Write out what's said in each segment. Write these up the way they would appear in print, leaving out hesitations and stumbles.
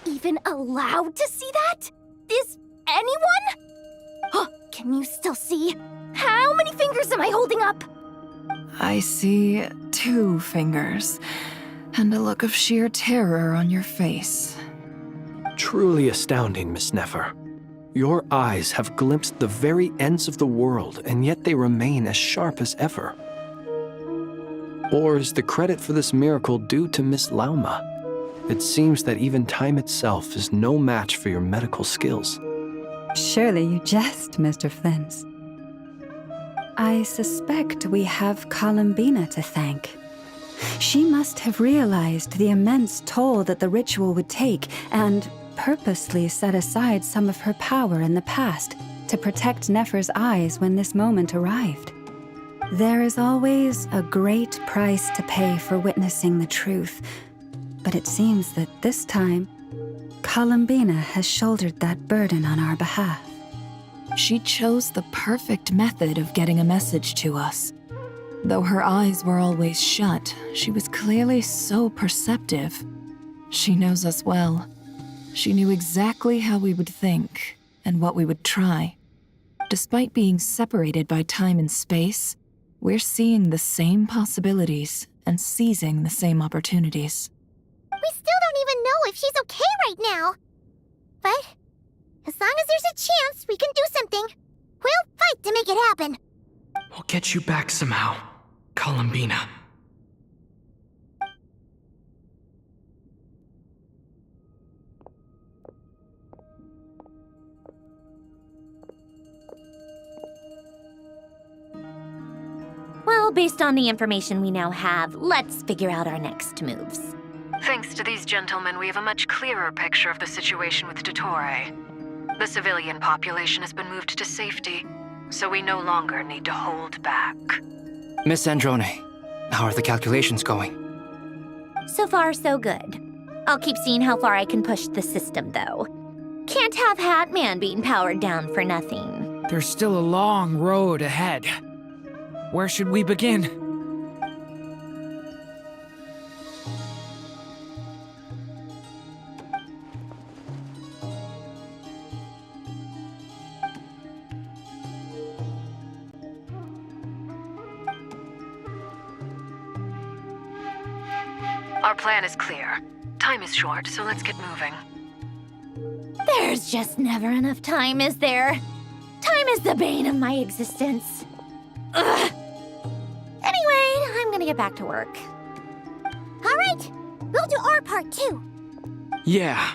even allowed to see that? Is anyone? Can you still see? How many fingers am I holding up? I see 2 fingers, and a look of sheer terror on your face. Truly astounding, Miss Nefer. Your eyes have glimpsed the very ends of the world, and yet they remain as sharp as ever. Or is the credit for this miracle due to Miss Lauma? It seems that even time itself is no match for your medical skills. Surely you jest, Mr. Flint. I suspect we have Columbina to thank. She must have realized the immense toll that the ritual would take and purposely set aside some of her power in the past to protect Nefer's eyes when this moment arrived. There is always a great price to pay for witnessing the truth, but it seems that this time, Columbina has shouldered that burden on our behalf. She chose the perfect method of getting a message to us. Though her eyes were always shut, she was clearly so perceptive. She knows us well. She knew exactly how we would think and what we would try. Despite being separated by time and space, we're seeing the same possibilities and seizing the same opportunities. We still don't even know if she's okay right now. But as long as there's a chance we can do something, we'll fight to make it happen. We'll get you back somehow, Columbina. Well, based on the information we now have, let's figure out our next moves. Thanks to these gentlemen, we have a much clearer picture of the situation with dottore. The civilian population has been moved to safety, so we no longer need to hold back. Miss Sandrone, how are the calculations going? So far, so good. I'll keep seeing how far I can push the system, though. Can't have Hatman being powered down for nothing. There's still a long road ahead. Where should we begin? Our plan is clear. Time is short, so let's get moving. There's just never enough time, is there? Time is the bane of my existence. Ugh. Anyway, I'm gonna get back to work. All right, we'll do our part too. Yeah.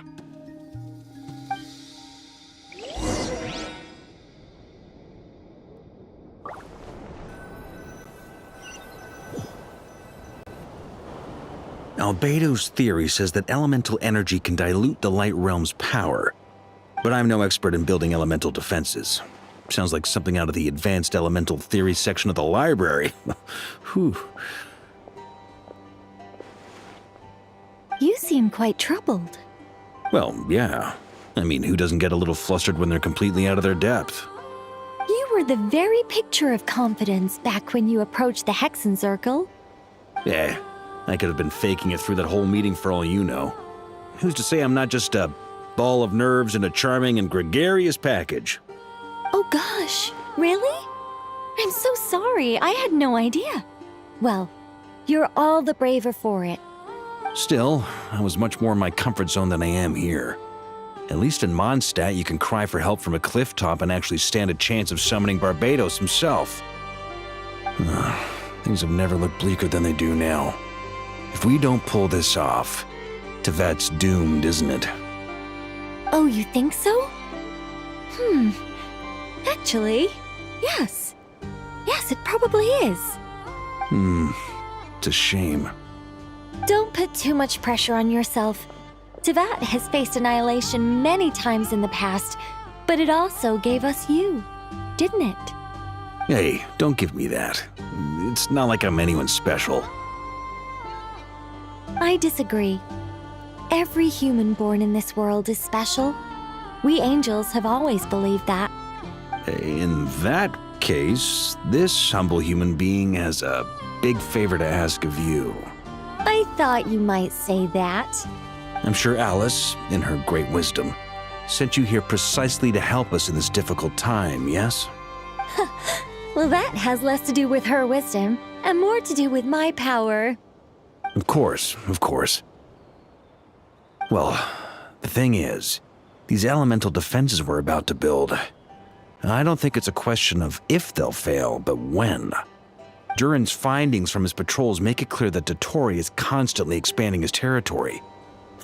Albedo's theory says that elemental energy can dilute the light realm's power, but I'm no expert in building elemental defenses. Sounds like something out of the advanced elemental theory section of the library. Whew. You seem quite troubled. Well, yeah. I mean, who doesn't get a little flustered when they're completely out of their depth? You were the very picture of confidence back when you approached the Hexen Circle. Yeah, I could have been faking it through that whole meeting for all you know. Who's to say I'm not just a ball of nerves in a charming and gregarious package? Oh gosh, really? I'm so sorry, I had no idea. Well, you're all the braver for it. Still, I was much more in my comfort zone than I am here. At least in Mondstadt, you can cry for help from a cliff top and actually stand a chance of summoning Barbados himself. Things have never looked bleaker than they do now. If we don't pull this off, Tevet's doomed, isn't it? Oh, you think so? Actually, yes. Yes, it probably is. It's a shame. Don't put too much pressure on yourself. Tevat has faced annihilation many times in the past, but it also gave us you, didn't it? Hey, don't give me that. It's not like I'm anyone special. I disagree. Every human born in this world is special. We angels have always believed that. In that case, this humble human being has a big favor to ask of you. I thought you might say that. I'm sure Alice, in her great wisdom, sent you here precisely to help us in this difficult time, yes? Well, that has less to do with her wisdom and more to do with my power. Of course, of course. Well, the thing is, these elemental defenses we're about to build, I don't think it's a question of if they'll fail, but when. Durin's findings from his patrols make it clear that dottore is constantly expanding his territory.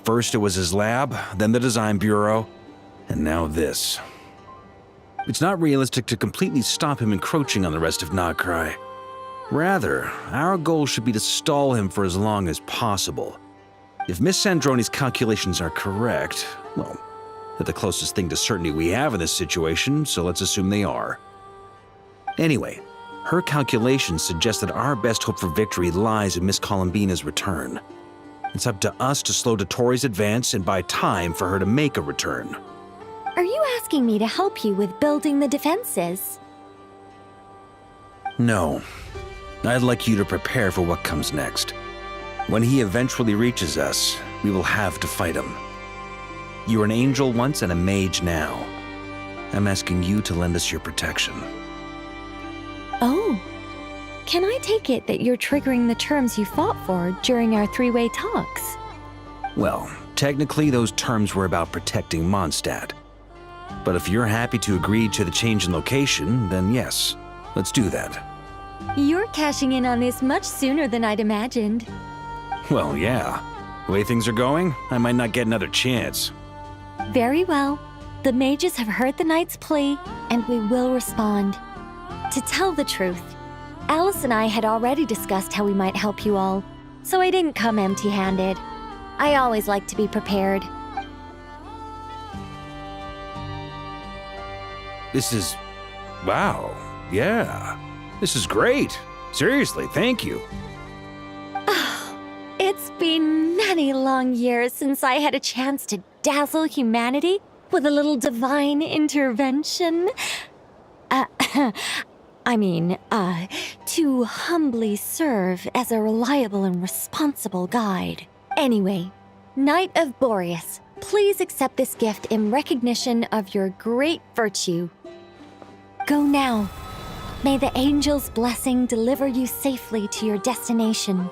First it was his lab, then the design bureau, and now this. It's not realistic to completely stop him encroaching on the rest of Nod Krai. Rather, our goal should be to stall him for as long as possible. If Miss Sandrone's calculations are correct, well, they're the closest thing to certainty we have in this situation, so let's assume they are. Anyway, her calculations suggest that our best hope for victory lies in Miss Columbina's return. It's up to us to slow dottore's advance and buy time for her to make a return. Are you asking me to help you with building the defenses? No. I'd like you to prepare for what comes next. When he eventually reaches us, we will have to fight him. You were an angel once and a mage now. I'm asking you to lend us your protection. Oh. Can I take it that you're triggering the terms you fought for during our three-way talks? Well, technically those terms were about protecting Mondstadt. But if you're happy to agree to the change in location, then yes, let's do that. You're cashing in on this much sooner than I'd imagined. Well, yeah. The way things are going, I might not get another chance. Very well. The mages have heard the knight's plea, and we will respond. To tell the truth, Alice and I had already discussed how we might help you all, so I didn't come empty-handed. I always like to be prepared. This is... wow. Yeah. This is great. Seriously, thank you. It's been many long years since I had a chance to dazzle humanity with a little divine intervention. To humbly serve as a reliable and responsible guide. Anyway, Knight of Boreas, please accept this gift in recognition of your great virtue. Go now. May the angel's blessing deliver you safely to your destination.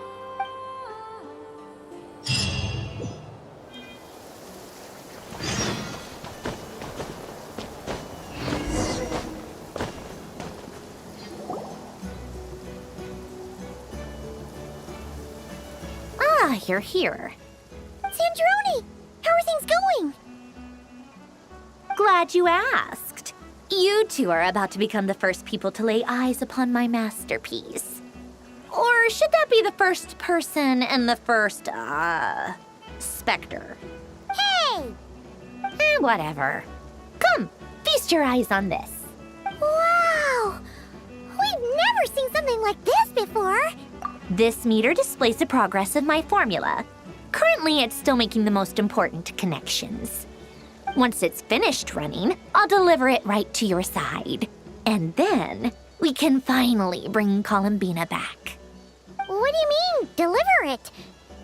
Ah, you're here. Sandrone! How are things going? Glad you asked. You two are about to become the first people to lay eyes upon my masterpiece. Or should that be the first person and the first, specter? Hey! Whatever. Come, feast your eyes on this. Wow! We've never seen something like this before! This meter displays the progress of my formula. Currently, it's still making the most important connections. Once it's finished running, I'll deliver it right to your side. And then, we can finally bring Columbina back. What do you mean, deliver it?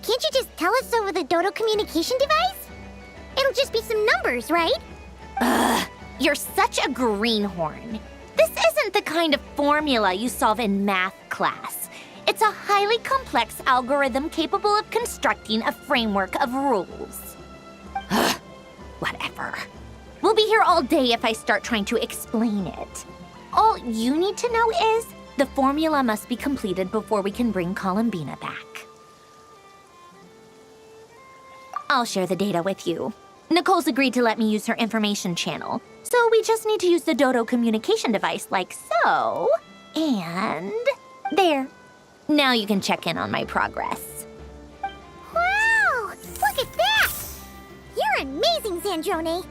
Can't you just tell us over the dodo communication device? It'll just be some numbers, right? Ugh, you're such a greenhorn. This isn't the kind of formula you solve in math class. It's a highly complex algorithm capable of constructing a framework of rules. Ugh, whatever. We'll be here all day if I start trying to explain it. All you need to know is the formula must be completed before we can bring Columbina back. I'll share the data with you. Nicole's agreed to let me use her information channel, so we just need to use the dodo communication device like so. And there. Now you can check in on my progress. Wow! Look at that! You're amazing, Sandrone!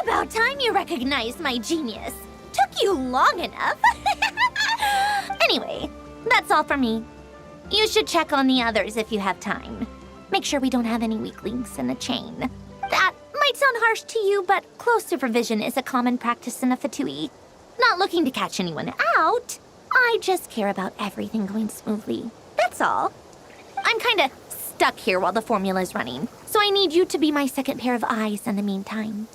About time you recognized my genius. Took you long enough. Anyway, that's all for me. You should check on the others if you have time. Make sure we don't have any weak links in the chain. That might sound harsh to you, but close supervision is a common practice in a Fatui. Not looking to catch anyone out. I just care about everything going smoothly. That's all. I'm kinda stuck here while the formula's running, so I need you to be my second pair of eyes in the meantime.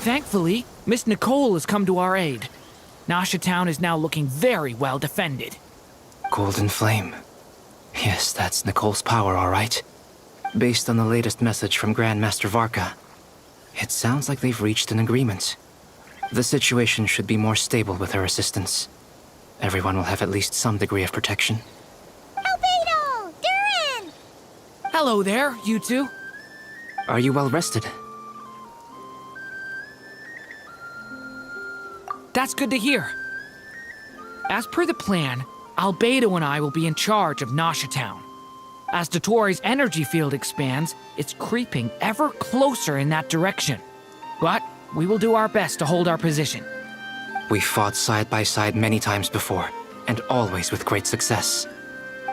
Thankfully, Miss Nicole has come to our aid. Nasha Town is now looking very well defended. Golden Flame. Yes, that's Nicole's power, all right. Based on the latest message from Grandmaster Varka, it sounds like they've reached an agreement. The situation should be more stable with her assistance. Everyone will have at least some degree of protection. Albedo! Durin! Hello there, you two. Are you well rested? That's good to hear. As per the plan, Albedo and I will be in charge of Nasha Town. As Dottore's energy field expands, it's creeping ever closer in that direction. But we will do our best to hold our position. We fought side by side many times before, and always with great success.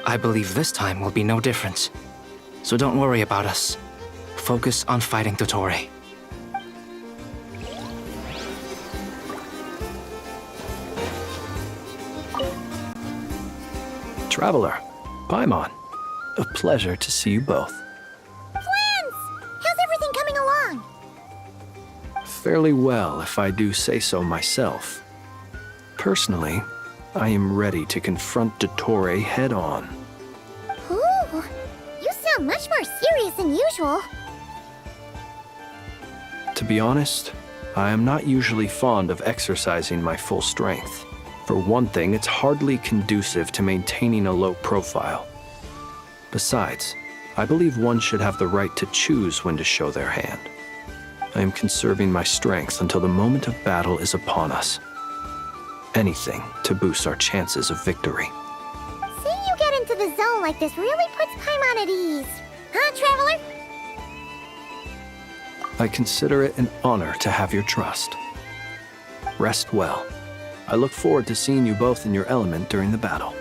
I believe this time will be no different. So don't worry about us. Focus on fighting Dottore. Traveler, Paimon, a pleasure to see you both. Flans! How's everything coming along? Fairly well, if I do say so myself. Personally, I am ready to confront Dottore head-on. Ooh, you sound much more serious than usual. To be honest, I am not usually fond of exercising my full strength. For one thing, it's hardly conducive to maintaining a low profile. Besides, I believe one should have the right to choose when to show their hand. I am conserving my strength until the moment of battle is upon us. Anything to boost our chances of victory. Seeing you get into the zone like this really puts Paimon at ease. Huh, Traveler? I consider it an honor to have your trust. Rest well. I look forward to seeing you both in your element during the battle.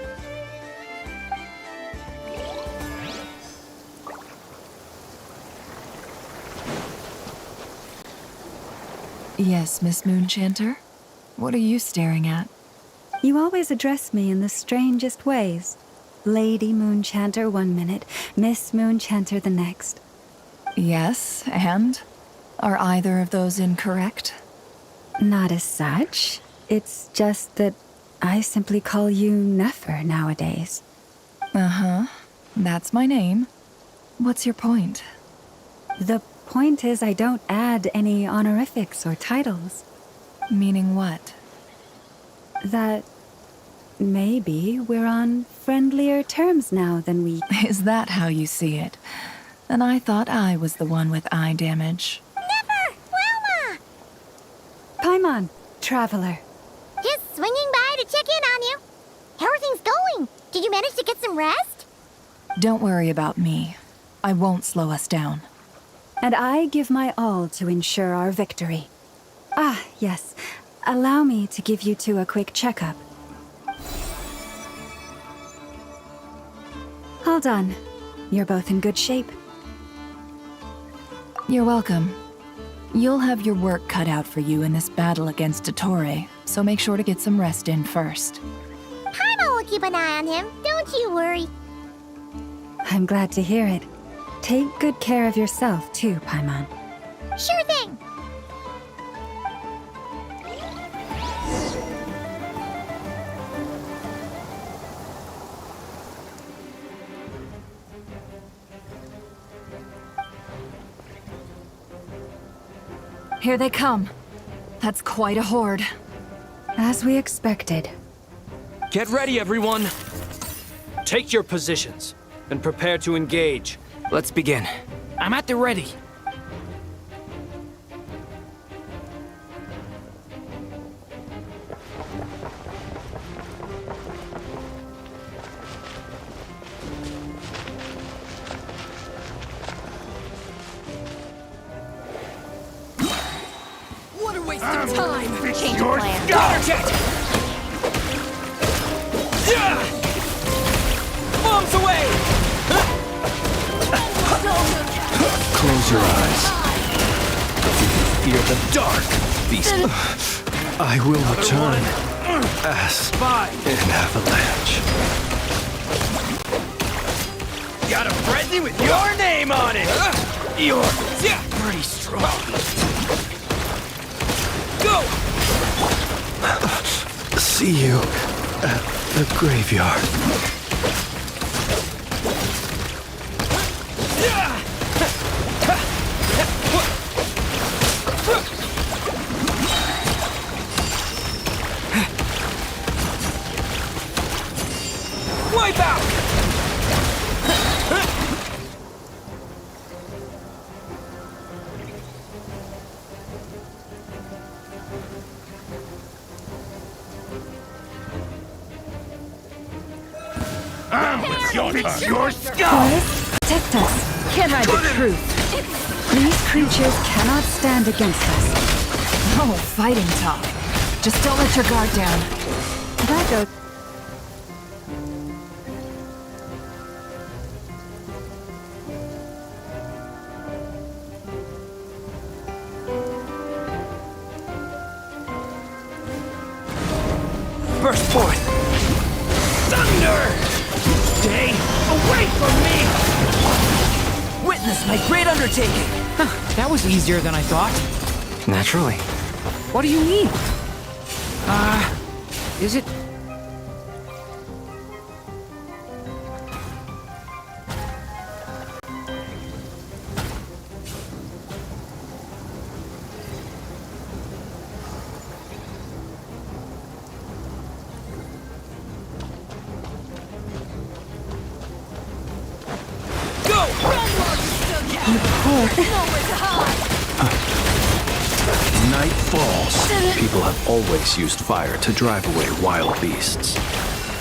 Yes, Miss Moonchanter? What are you staring at? You always address me in the strangest ways. Lady Moonchanter 1 minute, Miss Moonchanter the next. Yes, and? Are either of those incorrect? Not as such. It's just that I simply call you Nefer nowadays. Uh-huh. That's my name. What's your point? The point is I don't add any honorifics or titles. Meaning what? That maybe we're on friendlier terms now than we... Is that how you see it? And I thought I was the one with eye damage. Never! Wilma! Paimon, Traveler. Just swinging by to check in on you. How are things going? Did you manage to get some rest? Don't worry about me. I won't slow us down. And I give my all to ensure our victory. Ah, yes. Allow me to give you two a quick checkup. All done. You're both in good shape. You're welcome. You'll have your work cut out for you in this battle against Dottore, so make sure to get some rest in first. Paimon will keep an eye on him, don't you worry. I'm glad to hear it. Take good care of yourself, too, Paimon. Sure thing. Here they come. That's quite a horde. As we expected. Get ready, everyone! Take your positions and prepare to engage. Let's begin. I'm at the ready. of time. Change of plan. Counterjet! Bombs away! Close your eyes. Do you fear the dark, beast? I will return as an avalanche. Got a present with your name on it! You're pretty strong. Go! See you at the graveyard. Wipe out! Your skull! Forest, protect us. Can't hide the truth. These creatures cannot stand against us. No fighting talk. Just don't let your guard down. That goes. Burst forth! Thunder! Stay away from me! Witness my great undertaking! That was easier than I thought. Naturally. What do you mean? Is it... Night falls. People have always used fire to drive away wild beasts.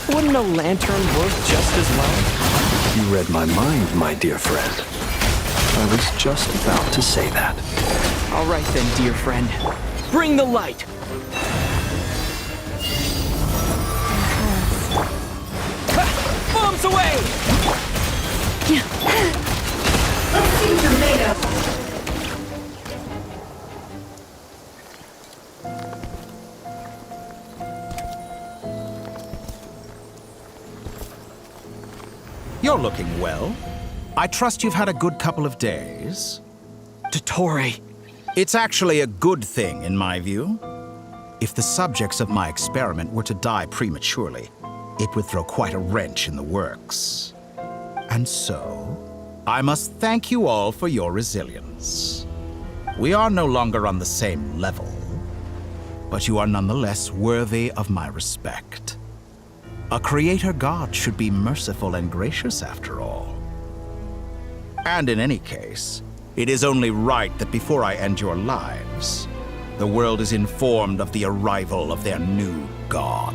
Wouldn't a lantern work just as well? You read my mind, my dear friend. I was just about to say that. All right then, dear friend. Bring the light! Bombs away! Let's see what you're made of. You're looking well. I trust you've had a good couple of days. Dottore. It's actually a good thing, in my view. If the subjects of my experiment were to die prematurely, it would throw quite a wrench in the works. And so, I must thank you all for your resilience. We are no longer on the same level, but you are nonetheless worthy of my respect. A creator god should be merciful and gracious after all. And in any case, it is only right that before I end your lives, the world is informed of the arrival of their new god.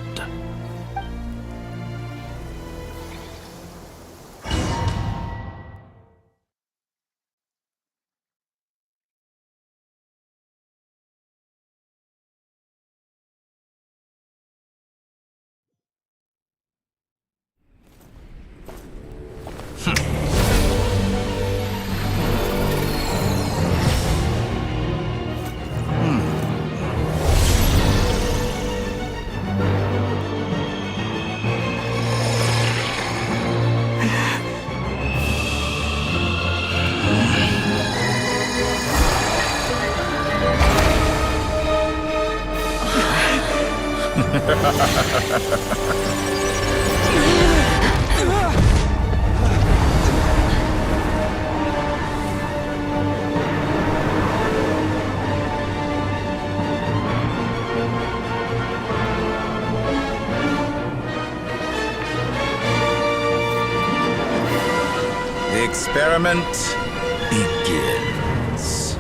The experiment begins.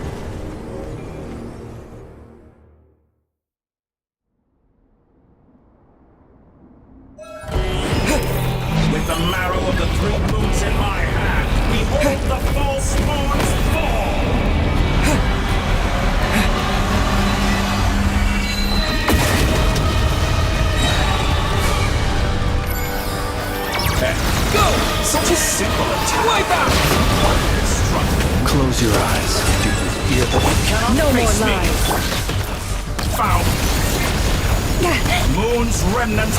With the marrow of the 3 moons in my hand, behold the false moon's fall! attack! Go! Such a simple attack! Wipe out! Close your eyes. Do you fear the No more lies! Foul! Moon's remnant!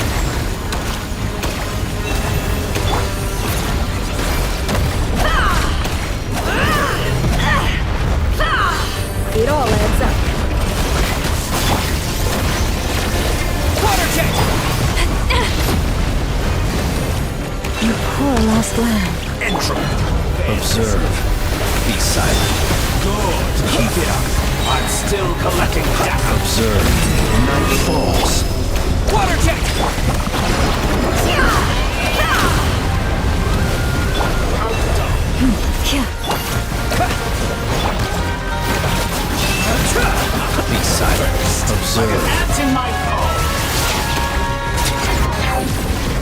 It all adds up. Water jet! You poor lost lamb. Entropy! observe? Be silent. Good! Keep it up! I'm still collecting data! Observe. Night falls. Water jet! Be silent. Observe. Ants in my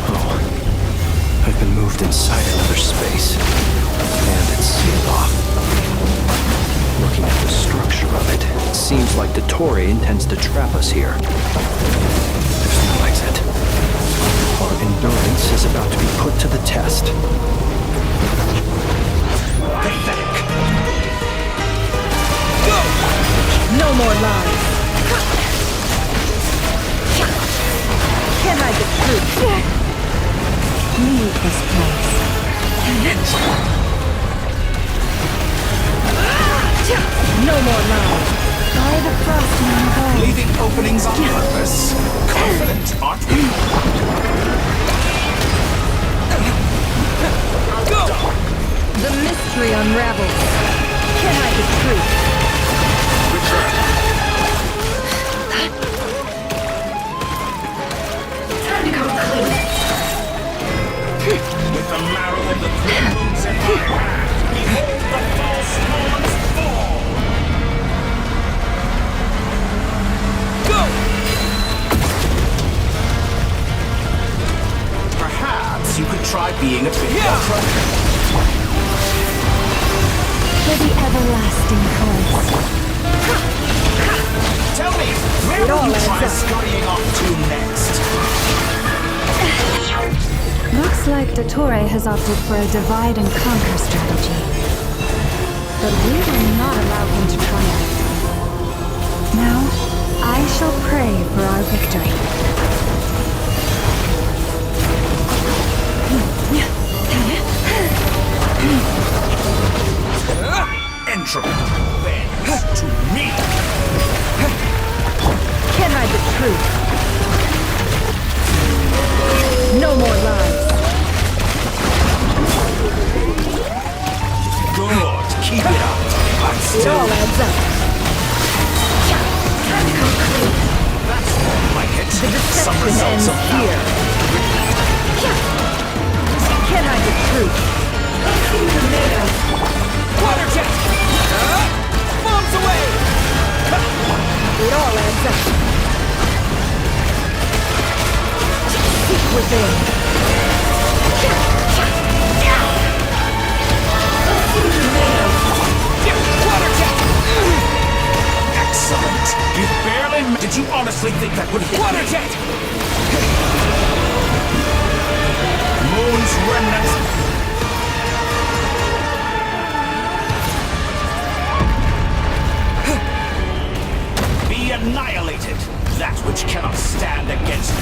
Oh, I've been moved inside another space, and it's sealed off. Looking at the structure of it, it seems like dottore intends to trap us here. There's no exit. Our endurance is about to be put to the test. pathetic! No more lies. Can't hide the truth. Leave this place. No more lies. By the frost moon gold. Leaving openings on purpose. Confident, aren't we? Go! The mystery unravels. Can't hide the truth. With the marrow of the three moons in my hand, behold the false moments fall! Go! Perhaps you could try being a bit more proactive. For the everlasting cause. Tell me, where will you try scurrying off to next? Looks like dottore has opted for a divide and conquer strategy. But we will not allow him to triumph. Now, I shall pray for our victory. Entropy bends to me! Can't hide the truth. No more lies. Good, keep it up. I'm It still... all adds up. That's more like it. The Some deception results ends of here. Can't hide the truth. Water jet! Bombs away! It all adds up. Seek within. Water jet! Excellent! You barely... Did you honestly think that would hit Water jet! Moon's remnants... Be annihilated! That which cannot stand against it.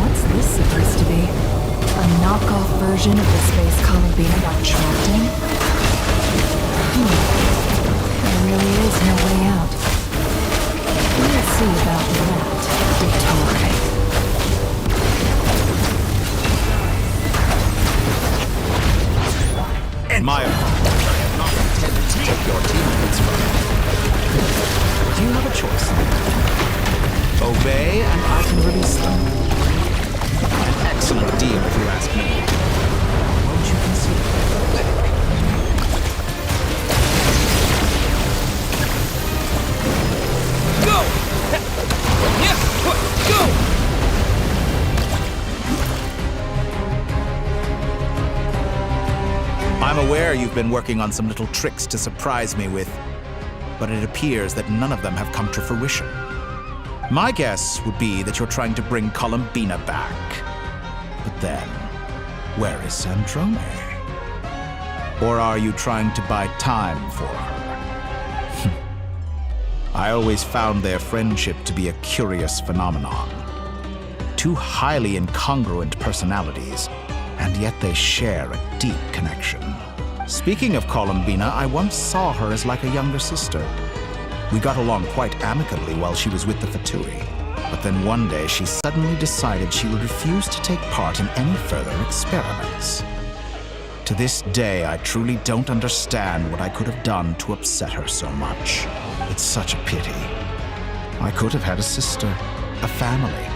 What's this supposed to be? A knockoff version of the space columbina got trapped in? There really is no way out. We'll see about that, dottore. And my apologies, I have not intended to take your teammates from you. But you have a choice. Obey, and I can release them. An excellent deal, if you ask me. Won't you consider it? Go! Yeah! Go! I'm aware you've been working on some little tricks to surprise me with, but it appears that none of them have come to fruition. My guess would be that you're trying to bring Columbina back. then, where is Sandrone? Or are you trying to buy time for her? I always found their friendship to be a curious phenomenon. Two highly incongruent personalities, and yet they share a deep connection. Speaking of Columbina, I once saw her as like a younger sister. We got along quite amicably while she was with the Fatui. But then one day she suddenly decided she would refuse to take part in any further experiments. To this day, I truly don't understand what I could have done to upset her so much. It's such a pity. I could have had a sister, a family.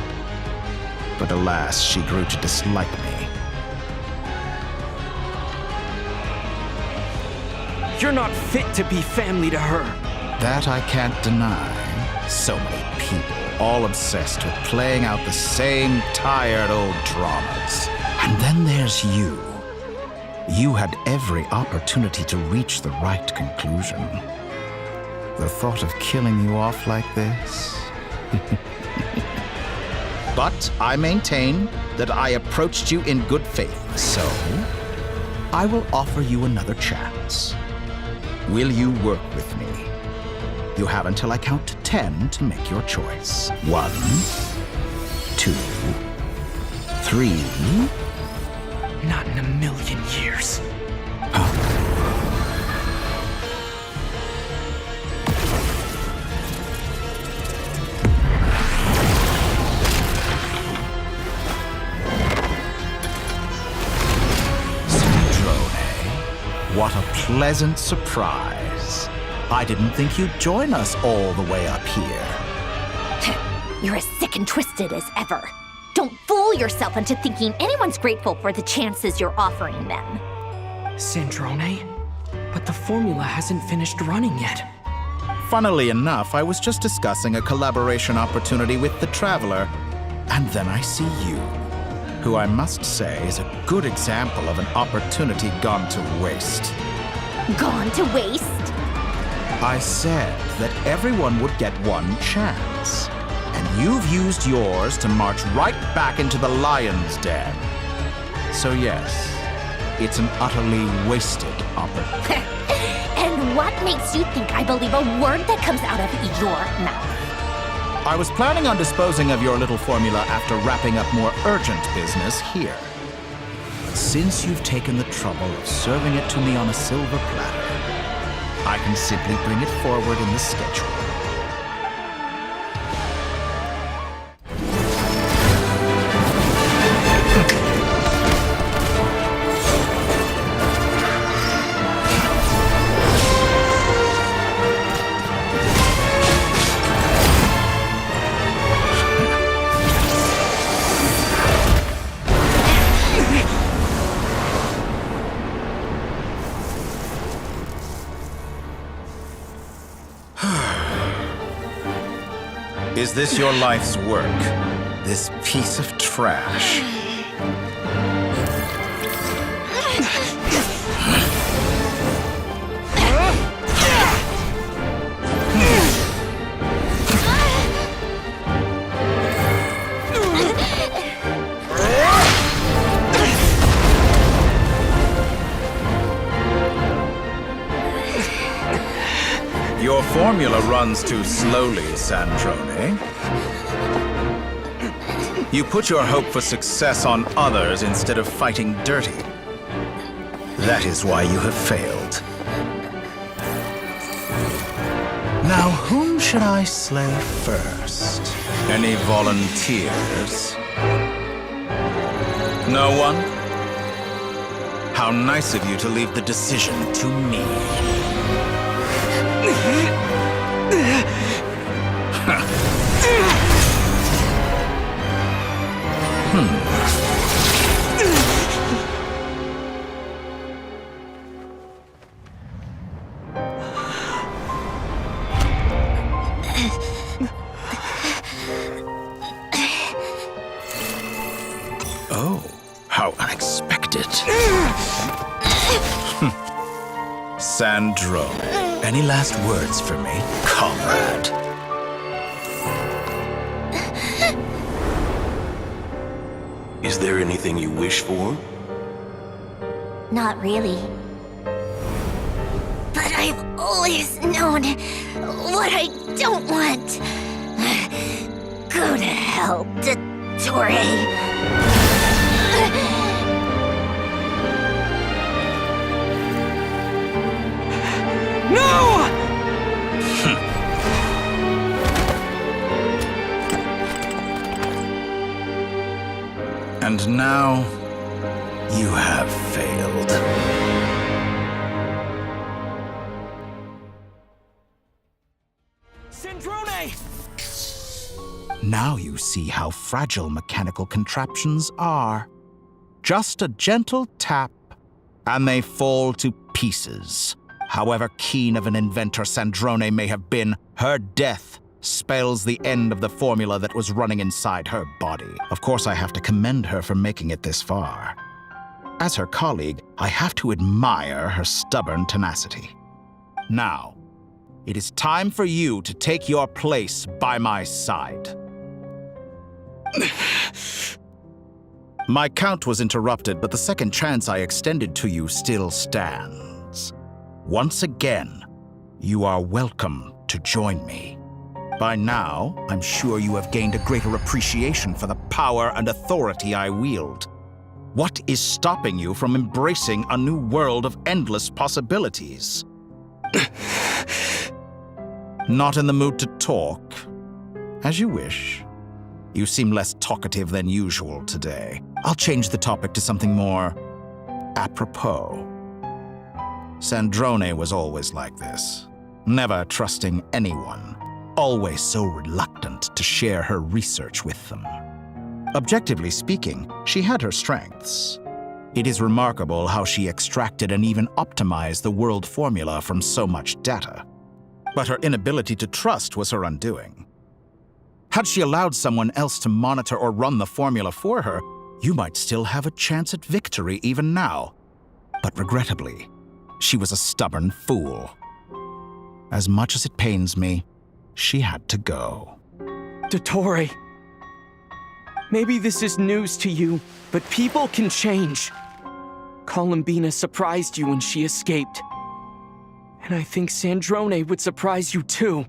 But alas, she grew to dislike me. You're not fit to be family to her. That I can't deny. So many people, all obsessed with playing out the same tired old dramas. And then there's you. You had every opportunity to reach the right conclusion. The thought of killing you off like this? But I maintain that I approached you in good faith, so I will offer you another chance. Will you work with me? You have until I count to 10 to make your choice. 1, 2, 3. Not in a million years. Sandrone, what a pleasant surprise. I didn't think you'd join us all the way up here. You're as sick and twisted as ever. Don't fool yourself into thinking anyone's grateful for the chances you're offering them. Sandrone? But the formula hasn't finished running yet. Funnily enough, I was just discussing a collaboration opportunity with the Traveler, and then I see you, who I must say is a good example of an opportunity gone to waste. Gone to waste? I said that everyone would get one chance, and you've used yours to march right back into the lion's den. So yes, it's an utterly wasted opportunity. And what makes you think I believe a word that comes out of your mouth? I was planning on disposing of your little formula after wrapping up more urgent business here. But since you've taken the trouble of serving it to me on a silver platter, I can simply bring it forward in the schedule. Is this your life's work? This piece of trash? Your formula runs too slowly, Sandrone. You put your hope for success on others instead of fighting dirty. That is why you have failed. Now, whom should I slay first? Any volunteers? No one? How nice of you to leave the decision to me. Oh, how unexpected. Sandrone, any last words for me, comrade? Is there anything you wish for? Not really. But I've always known what I don't want. Go to hell, dottore. No! And now, you have failed. Sandrone! Now you see how fragile mechanical contraptions are. Just a gentle tap, and they fall to pieces. However keen of an inventor Sandrone may have been, her death spells the end of the formula that was running inside her body. Of course, I have to commend her for making it this far. As her colleague, I have to admire her stubborn tenacity. Now, it is time for you to take your place by my side. My count was interrupted, but the second chance I extended to you still stands. Once again, you are welcome to join me. By now, I'm sure you have gained a greater appreciation for the power and authority I wield. What is stopping you from embracing a new world of endless possibilities? Not in the mood to talk? As you wish. You seem less talkative than usual today. I'll change the topic to something more apropos. Sandrone was always like this, never trusting anyone, always so reluctant to share her research with them. Objectively speaking, she had her strengths. It is remarkable how she extracted and even optimized the world formula from so much data. But her inability to trust was her undoing. Had she allowed someone else to monitor or run the formula for her, you might still have a chance at victory even now. But regrettably, she was a stubborn fool. As much as it pains me, she had to go. Dottore, maybe this is news to you, but people can change. Columbina surprised you when she escaped. And I think Sandrone would surprise you too.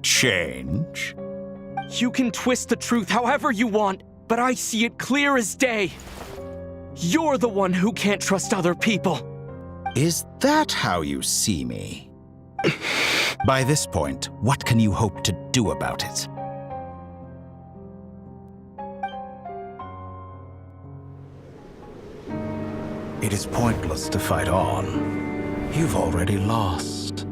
Change? You can twist the truth however you want, but I see it clear as day. You're the one who can't trust other people. Is that how you see me? By this point, what can you hope to do about it? It is pointless to fight on. You've already lost.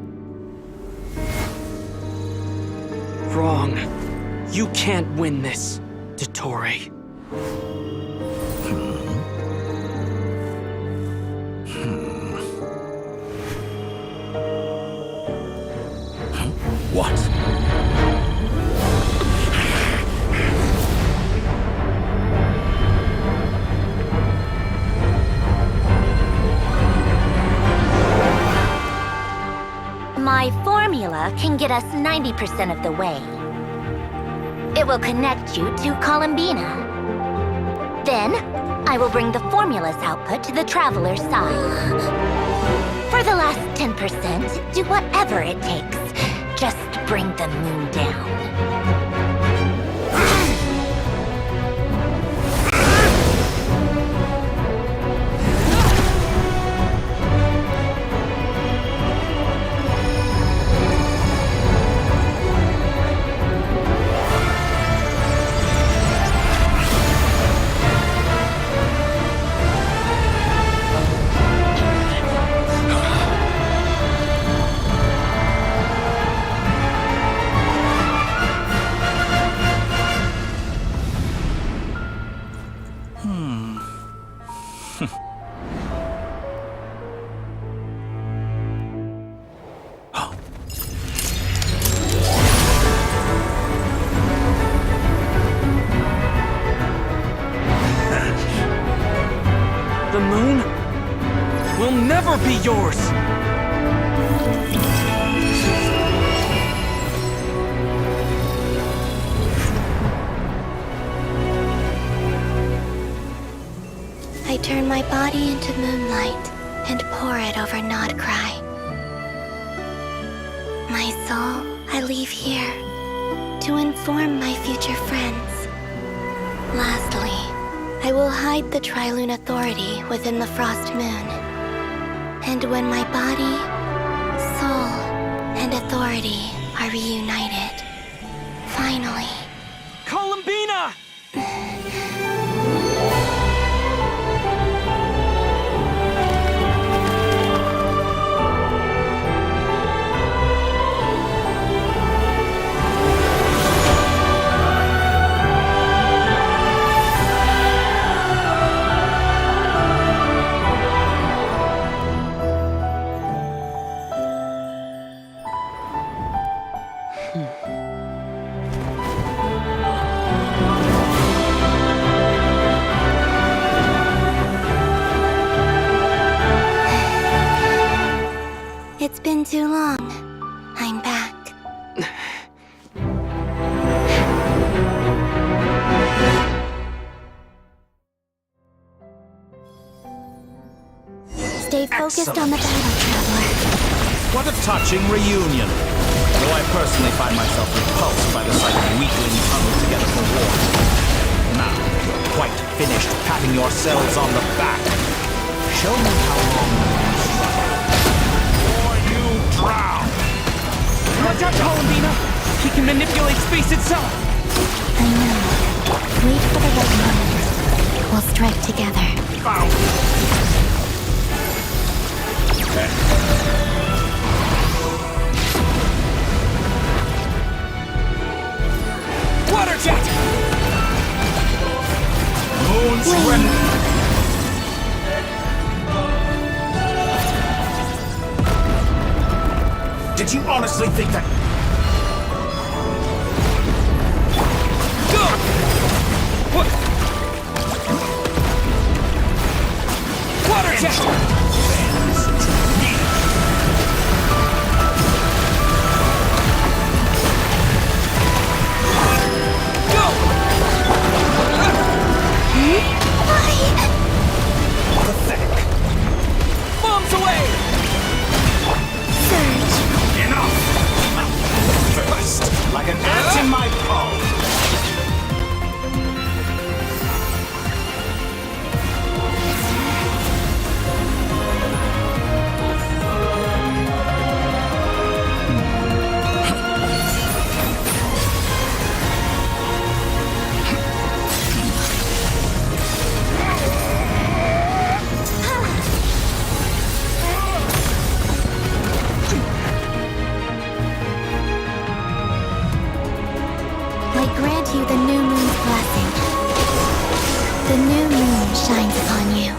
Wrong. You can't win this, dottore. What? My formula can get us 90% of the way. It will connect you to Columbina. Then, I will bring the formula's output to the Traveler's side. For the last 10%, do whatever it takes. Just bring the moon down. The moon will never be yours! I turn my body into moonlight and pour it over Nod Kai. My soul, I leave here to inform my future friends. Lastly, I will hide the Trilune Authority within the Frost Moon. And when my body, soul, and authority are reunited, finally... Columbina! It's been too long. I'm back. Stay focused on the battle, Traveler. What a touching reunion. Though I personally find myself repulsed by the sight of weaklings huddled together for war. Now, you're quite finished patting yourselves on the back. Show me how long you can struggle. Or you drown! Watch out, Columbina! He can manipulate space itself! I know. Wait for the right moment. We'll strike together. Found! Water jet! Moon's wind! Did you honestly think that... What? Water jet! Pathetic. Bombs away! Enough! First, like an ant in my palm. I grant you the new moon's blessing. The new moon shines upon you.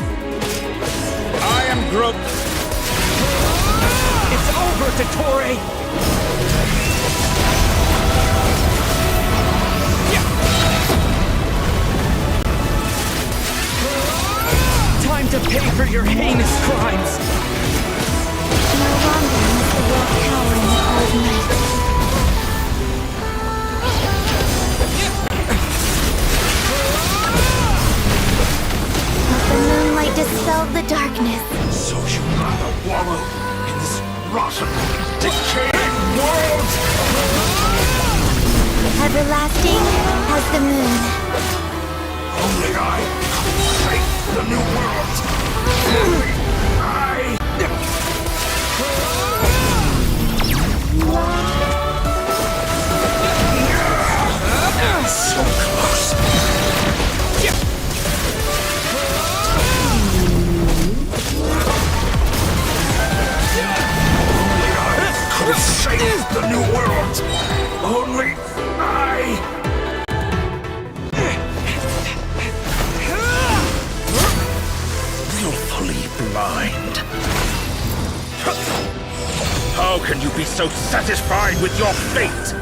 I am Groot. It's over, dottore! Time to pay for your heinous crimes! No longer must the world cower in the cold night. Let the moonlight dispel the darkness. So you'd rather wallow in this rotten, decaying world? Everlasting as the moon. Only I can shape the new world. Only I... So close. Only I could shape the new world. Only I... Willfully blind. How can you be so satisfied with your fate?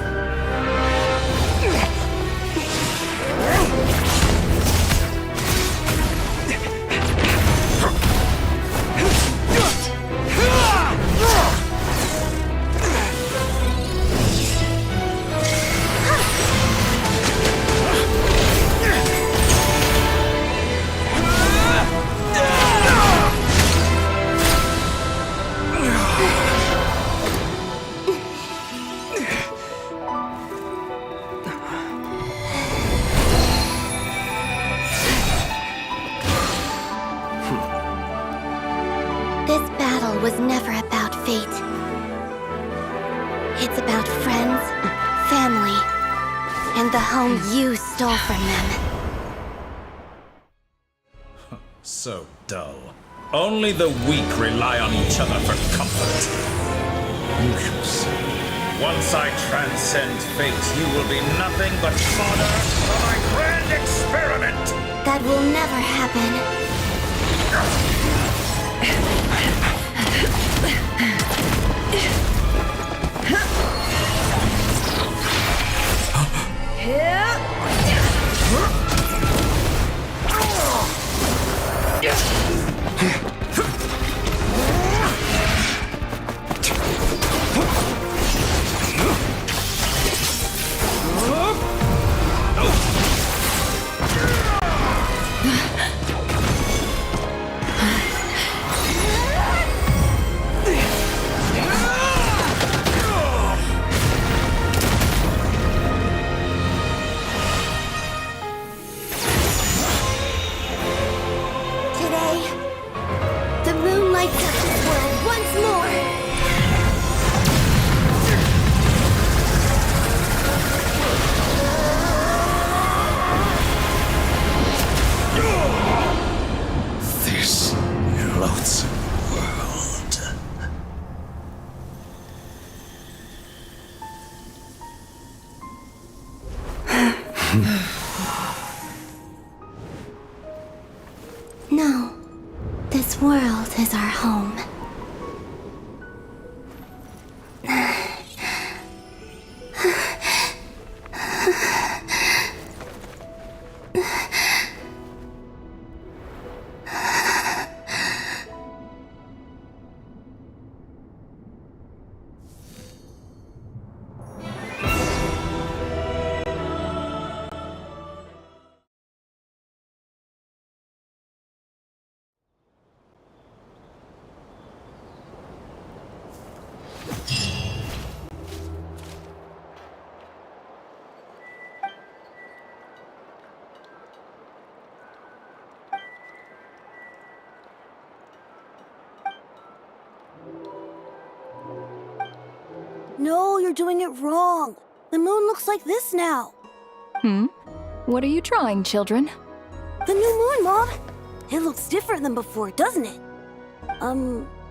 was never about fate. It's about friends, family, and the home you stole from them. So dull. Only the weak rely on each other for comfort. You shall see. Once I transcend fate, you will be nothing but fodder for my grand experiment! That will never happen. No, this world is our home. No, you're doing it wrong. The moon looks like this now. What are you drawing, children? The new moon, Mom. It looks different than before, doesn't it?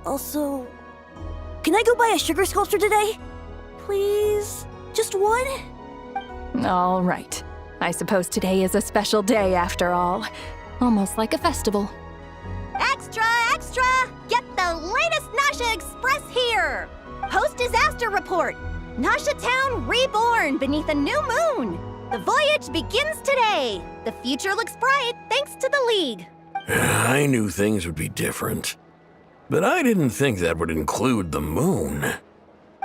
Also... Can I go buy a sugar sculpture today? Please? Just one? All right. I suppose today is a special day after all. Almost like a festival. Extra, extra! Get the latest Nasha Express here! Post-disaster report! Nasha Town reborn beneath a new moon! The voyage begins today! The future looks bright thanks to the League! I knew things would be different, but I didn't think that would include the moon.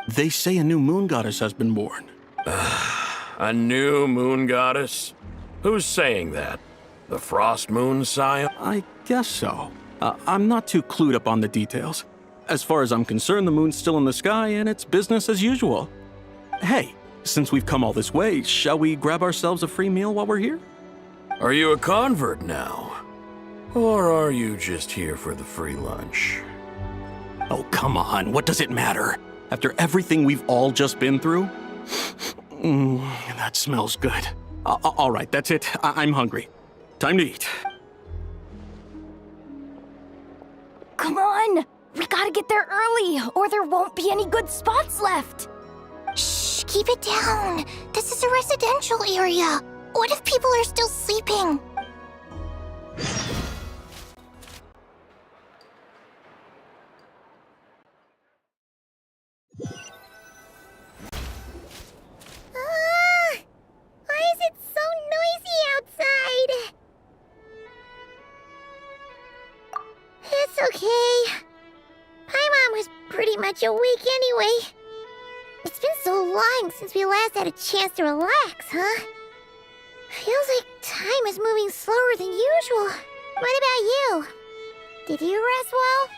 They say a new moon goddess has been born. A new moon goddess? Who's saying that? The Frost Moon Scion? I guess so. I'm not too clued up on the details. As far as I'm concerned, the moon's still in the sky and it's business as usual. Hey, since we've come all this way, shall we grab ourselves a free meal while we're here? Are you a convert now? Or are you just here for the free lunch? Oh, come on, what does it matter? After everything we've all just been through? That smells good. All right, that's it. I'm hungry. Time to eat. Come on! We gotta get there early, or there won't be any good spots left! Shh, keep it down. This is a residential area. What if people are still sleeping? Why is it so noisy outside? It's okay. Paimon was pretty much awake anyway. It's been so long since we last had a chance to relax, huh? Feels like time is moving slower than usual. What about you? Did you rest well?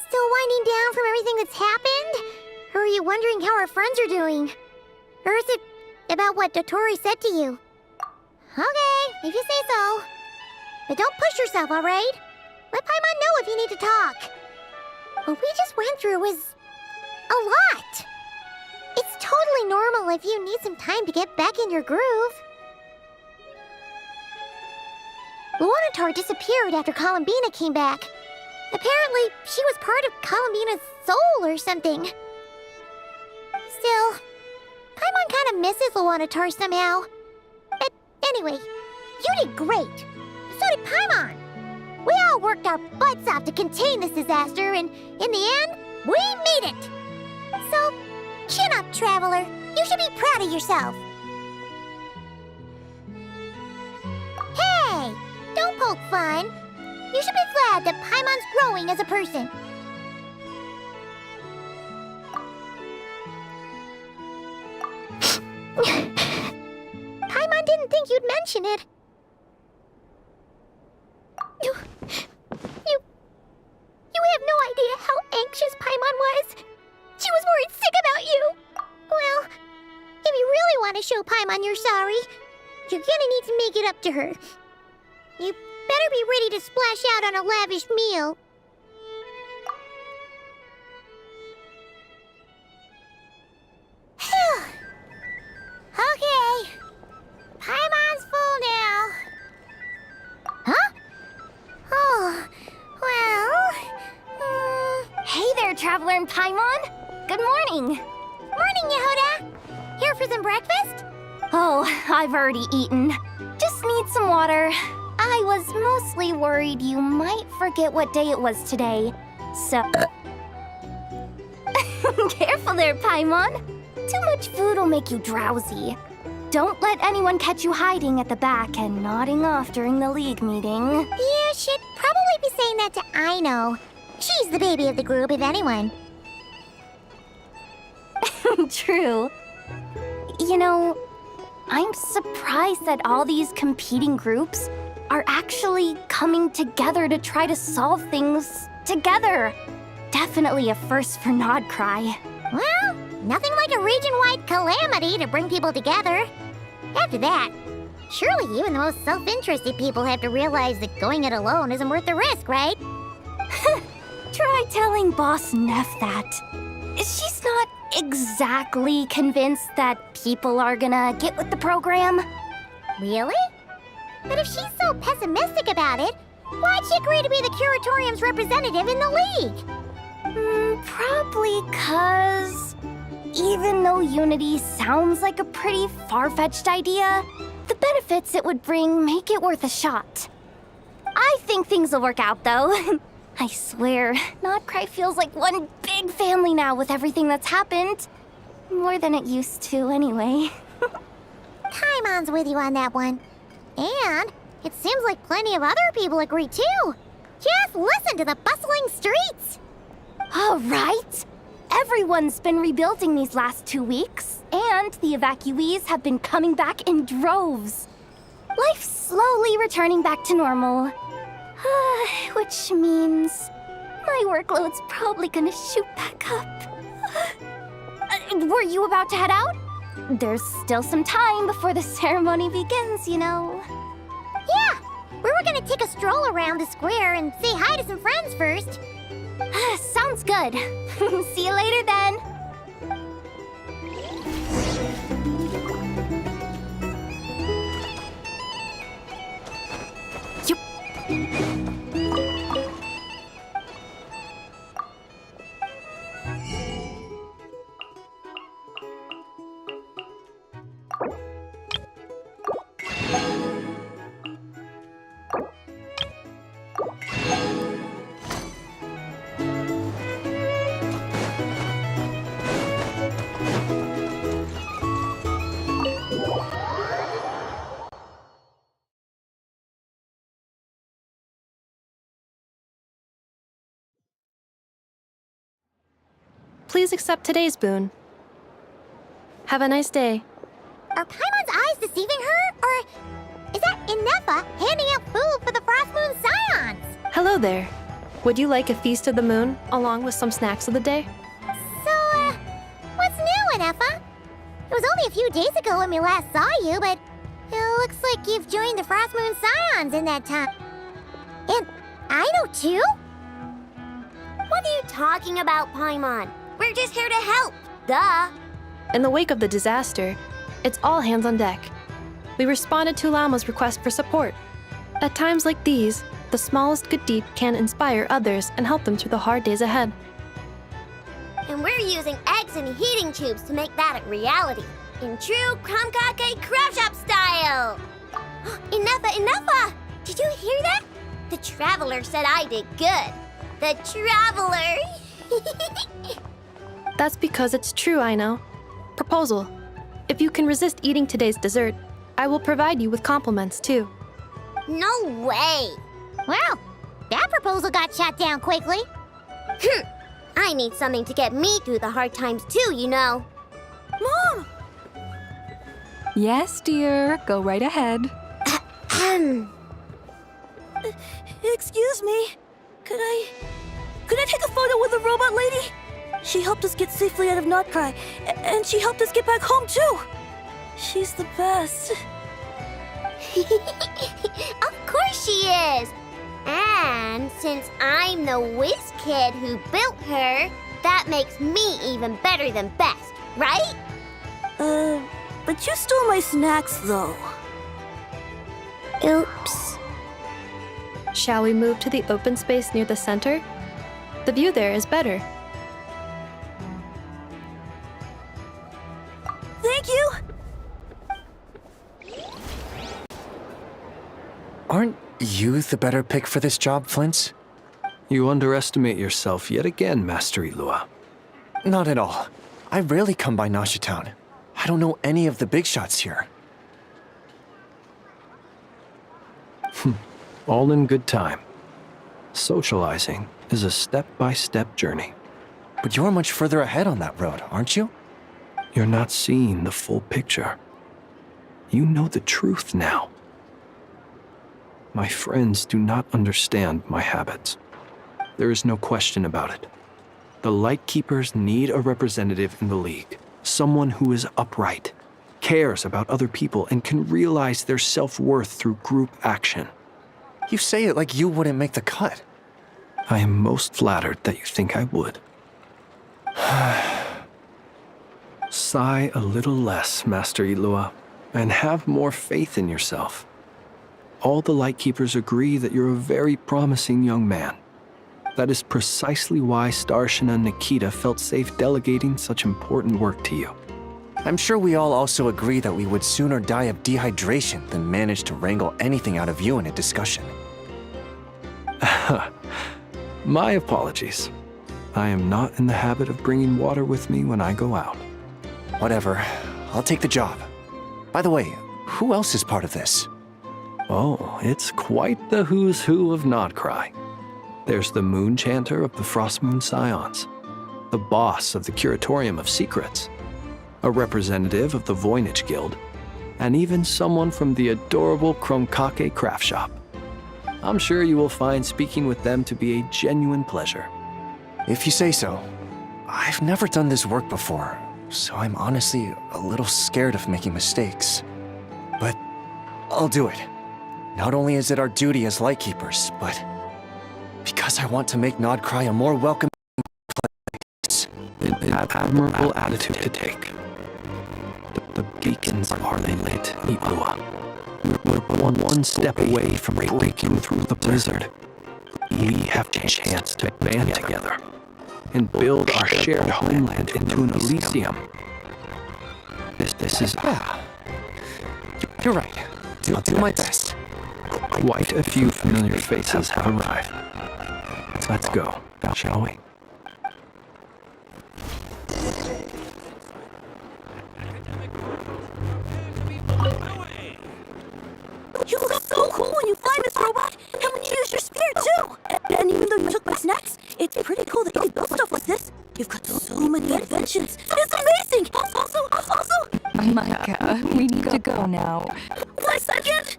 Still winding down from everything that's happened? Or are you wondering how our friends are doing? Or is it about what dottore said to you? Okay, if you say so. But don't push yourself, alright? Let Paimon know if you need to talk. What we just went through was a lot. It's totally normal if you need some time to get back in your groove. Luanatar disappeared after Columbina came back. Apparently, she was part of Columbina's soul or something. Still, Paimon kind of misses Luanatar somehow. Anyway, you did great. So did Paimon. We all worked our butts off to contain this disaster, and in the end, we made it. So, chin up, Traveler. You should be proud of yourself. Hey, don't poke fun. You should be glad that Paimon's growing as a person. Paimon didn't think you'd mention it. You have no idea how anxious Paimon was. She was worried sick about you. Well, if you really want to show Paimon you're sorry, you're gonna need to make it up to her. You better be ready to splash out on a lavish meal. Okay. Paimon's full now. Huh? Oh, well... Hey there, Traveler and Paimon! Good morning! Morning, Yehuda! Here for some breakfast? Oh, I've already eaten. Just need some water. I was mostly worried you might forget what day it was today, so... Careful there, Paimon! Too much food will make you drowsy. Don't let anyone catch you hiding at the back and nodding off during the league meeting. You should probably be saying that to Aino. She's the baby of the group, if anyone. True. You know, I'm surprised that all these competing groups are actually coming together to try to solve things together. Definitely a first for Nod Kai. Well, nothing like a region-wide calamity to bring people together. After that, surely even the most self-interested people have to realize that going it alone isn't worth the risk, right? Try telling Boss Neff that. She's not exactly convinced that people are gonna get with the program. Really? But if she's so pessimistic about it, why'd she agree to be the Curatorium's representative in the League? Probably 'cause even though unity sounds like a pretty far-fetched idea, the benefits it would bring make it worth a shot. I think things will work out, though. I swear, Nod-krai feels like one big family now with everything that's happened. More than it used to, anyway. Paimon's with you on that one. And it seems like plenty of other people agree, too. Just listen to the bustling streets. All right. Everyone's been rebuilding these last 2 weeks, and the evacuees have been coming back in droves. Life's slowly returning back to normal. Which means my workload's probably gonna shoot back up. Were you about to head out? There's still some time before the ceremony begins, you know. Yeah, we were gonna take a stroll around the square and say hi to some friends first. Sounds good. See you later then. Please accept today's boon. Have a nice day. Are Paimon's eyes deceiving her? Or is that Inefa handing out food for the Frost Moon Scions? Hello there. Would you like a feast of the moon, along with some snacks of the day? So, what's new, Inefa? It was only a few days ago when we last saw you, but it looks like you've joined the Frost Moon Scions in that time. And I know too? What are you talking about, Paimon? We're just here to help. Duh. In the wake of the disaster, it's all hands on deck. We responded to Lama's request for support. At times like these, the smallest good deed can inspire others and help them through the hard days ahead. And we're using eggs and heating tubes to make that a reality. In true Krumkake craft shop style! Enough! Did you hear that? The Traveler said I did good. The Traveler! That's because it's true, I know. Proposal. If you can resist eating today's dessert, I will provide you with compliments too. No way! Well, that proposal got shot down quickly. I need something to get me through the hard times too, you know. Mom! Yes, dear. Go right ahead. Excuse me. Could I take a photo with the robot lady? She helped us get safely out of Nod Kai, and she helped us get back home too. She's the best. Of course she is! And since I'm the whiz kid who built her, that makes me even better than best, right? But you stole my snacks though. Oops. Shall we move to the open space near the center? The view there is better. Thank you! Aren't you the better pick for this job, Flint? You underestimate yourself yet again, Master Illuga. Not at all. I rarely come by Nasha Town. I don't know any of the big shots here. All in good time. Socializing is a step-by-step journey. But you're much further ahead on that road, aren't you? You're not seeing the full picture. You know the truth now. My friends do not understand my habits. There is no question about it. The Lightkeepers need a representative in the League. Someone who is upright, cares about other people, and can realize their self-worth through group action. You say it like you wouldn't make the cut. I am most flattered that you think I would. Sigh a little less, Master Illuga, and have more faith in yourself. All the Lightkeepers agree that you're a very promising young man. That is precisely why Starshina Nikita felt safe delegating such important work to you. I'm sure we all also agree that we would sooner die of dehydration than manage to wrangle anything out of you in a discussion. My apologies. I am not in the habit of bringing water with me when I go out. Whatever. I'll take the job. By the way, who else is part of this? Oh, it's quite the who's who of nod-krai. There's the Moon Chanter of the Frost Moon Scions, the boss of the Curatorium of Secrets, a representative of the Voynich Guild, and even someone from the adorable Krumkake craft shop. I'm sure you will find speaking with them to be a genuine pleasure. If you say so. I've never done this work before, so I'm honestly a little scared of making mistakes. But I'll do it. Not only is it our duty as Lightkeepers, but because I want to make Nod Krai a more welcoming place. An admirable attitude to take. The beacons are lit, Illuga. We're one step away from breaking through the blizzard. We have a chance to band together and build our shared homeland into an Elysium. This is... You're right. I'll do my best. Quite a few familiar faces have arrived. Let's go, shall we? You look so cool when you fly, Miss Robot! And when you use your spear, too! And even though you took my snacks, it's pretty cool that you can build stuff like this. You've got so many inventions. It's amazing! Also... Micah, we need to go now. 1 second!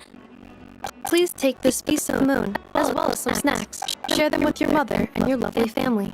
Please take this piece of moon, as well as some snacks. Share them with your mother and your lovely family.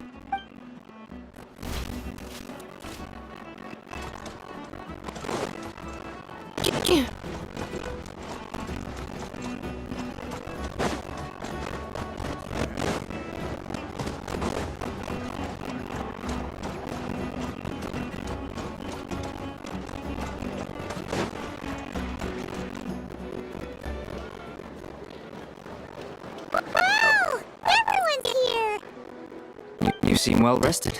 seem well rested.